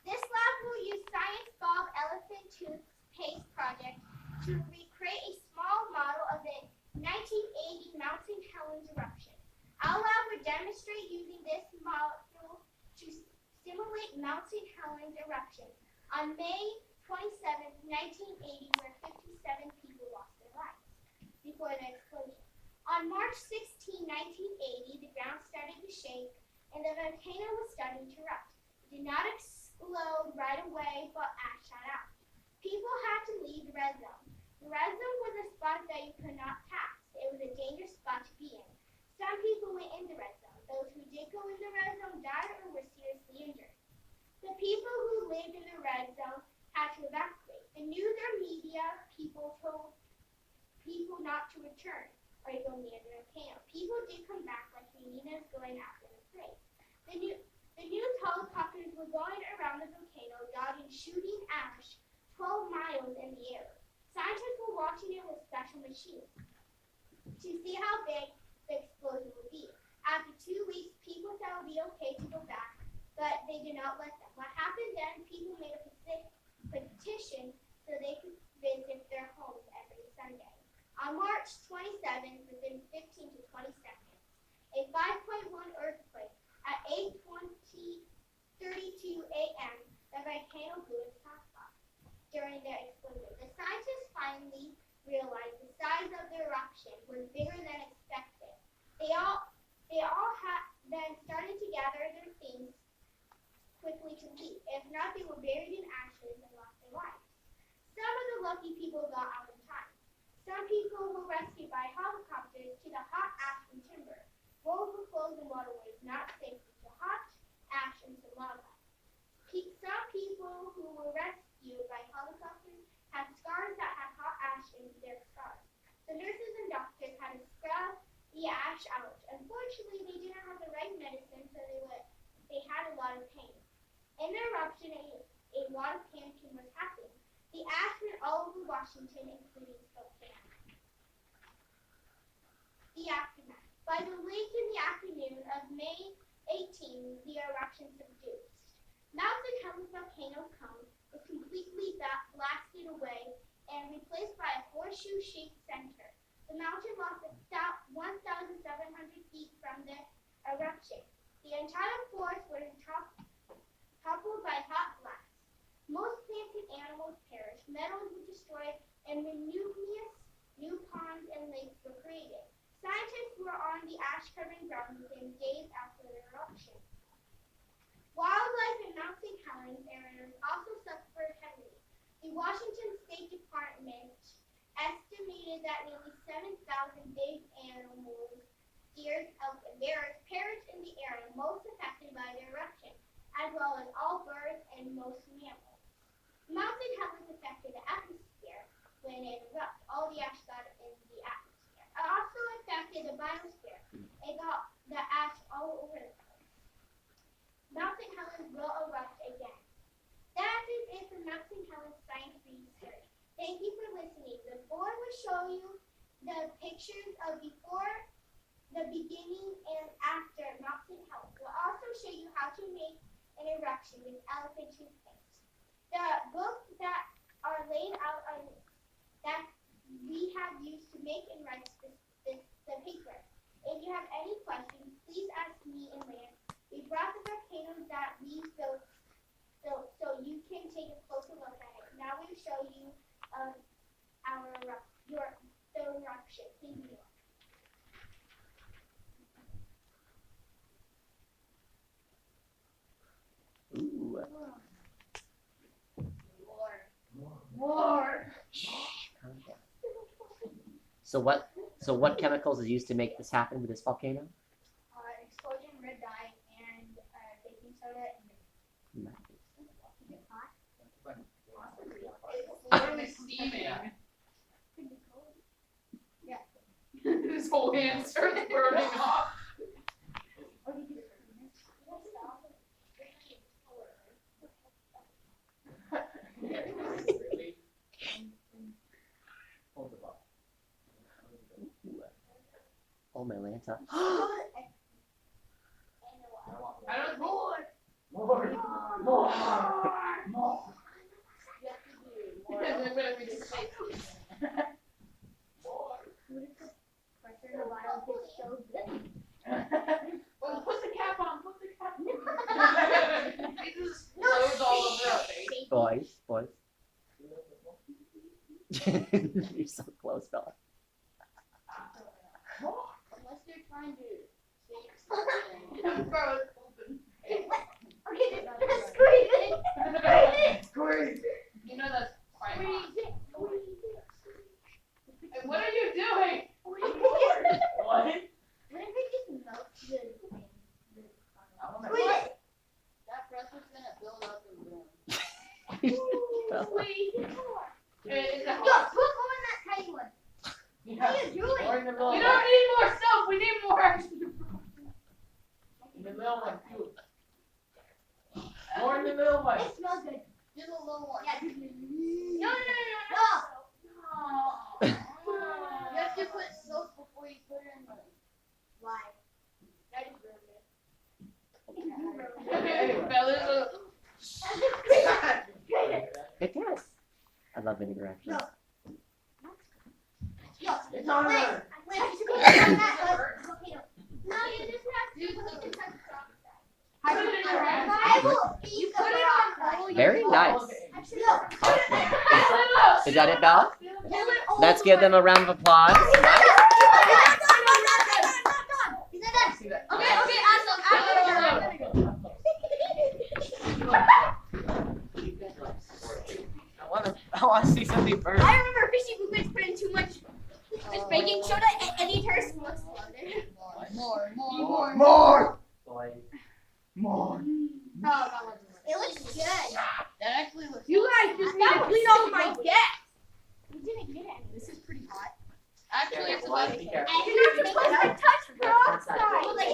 This lab will use science bulb elephant toothpaste project to recreate a small model of the 1980 Mountain Helens eruption. Our lab will demonstrate using this model to simulate Mountain Helens eruption on May 27, 1980, where 57 people lost their lives before the explosion. On March 16, 1980, the ground started to shake and the volcano was starting to erupt. It did not explode right away, but ash shot out. People had to leave the red zone. The red zone was a spot that you could not pass. It was a dangerous spot to be in. Some people went in the red zone. Those who did go in the red zone died or were seriously injured. The people who lived in the red zone had to evacuate. The news or media people told people not to return or to go near the volcano. People did come back, like hyenas going after the prey. The news helicopters were going around the volcano, dodging shooting ash 12 miles in the air. Scientists were watching it with special machines to see how big the explosion would be. After 2 weeks, people thought it would be okay to go back, but they did not let them. What happened then, people made a petition so they could visit their homes every Sunday. On March 27th, within 15 to 20 seconds, a 5.1 earthquake at 8:32 a.m., the volcano blew its hotspot. During the explosion, the scientists finally realized the size of the eruption was bigger than expected. They all then started to gather their things quickly to leave. If not, they were buried in ashes and lost their lives. Some of the lucky people got out in time. Some people were rescued by helicopters to the hot ash and timber. Roads were closed and waterways not safe due to hot ash and some lava. Some people who were rescued by helicopters had scars that had hot ash in their scars. The nurses and doctors had to scrub the ash out. Unfortunately, they didn't have the right medicine, so they had a lot of pain. In the eruption, a lot of panicking was happening. The ash went all over Washington, including Spokane. The aftermath. By the late in the afternoon of May 18, the eruption subdued. Mountain Helens volcano cone was completely blasted away and replaced by a horseshoe-shaped center. The mountain lost 1,700 feet from the eruption. The entire forest was toppled by hot blasts. Most plants and animals perished, metals were destroyed, and new ponds and lakes were created. Scientists were on the ash-covered ground within days after the eruption. Wildlife in Mountain Helens areas also suffered heavily. The Washington State Department estimated that nearly 7,000 big animals, deer, elk, and bears perished in the area most affected by the eruption, as well as all birds and most mammals. Mountain Helens affected the atmosphere when it erupted. All the ash got in the atmosphere. It also affected the biosphere. It got the ash all over the place. Mountain Helens will erupt again. That is it for Mountain Helens Science Research. Thank you for listening. The board will show you the pictures of before, the beginning, and after Mountain Helens. We'll also show you how to make an eruption with elephant toothpaste. The books that are laid out on that we have used to make and write the paper. If you have any questions, please ask me and Lance. We brought the volcanoes that we built so you can take a closer look at it. Now we'll show you the eruption in New York. Ooh. War. So what chemicals is used to make this happen with this volcano? Explosion, red dye, and baking soda and Nice. It's literally steaming. Yeah. His whole hand starts burning off. Oh my Lanta. I don't know. More. You have to do more. Whatever we just say. Pressure in the bottle is so good. Well, put the cap on. Put the cap on. It just blows all over our face. Boys. You're so close, fella. Unless they're trying to save something. Bro, it's open. Okay, just squeeze it. Squeeze. You know that's quite hot. Squeeze it. Hey, what are you doing? What? What if it just melts the thing? Squeeze it. That pressure's gonna build up and boom. Squeeze it more. Is that Yo, put more in that tiny one. What are you doing? More in the middle. We don't need more soap. We need more. In the middle one too. More in the middle one. It smells good. Do the little one. Yeah. No. You have to put soap before you put it in the. Why? That is ruined Anyway. Fellas, It does. I love vinegar actually. No. Yo, It's on wait, her. I should go on that volcano. No, you just have to put it on the rock side. Put it in your hand. I will eat the put it rock on side. all your Very nice. Actually, no. Awesome. Is that it, Bella? Hold it over Let's give them a round of applause. He's not done. See that? Okay, awesome. I want to see something burn. I remember Fishy Boo Bitch put in too much just baking soda and eat her small exploded. More. More. Boys. More. It looks good. That actually looks. You guys just need to clean all my gas. We didn't get any. This is pretty hot. Actually, it's Why? about. Be careful. And you're not supposed to touch peroxide. Like,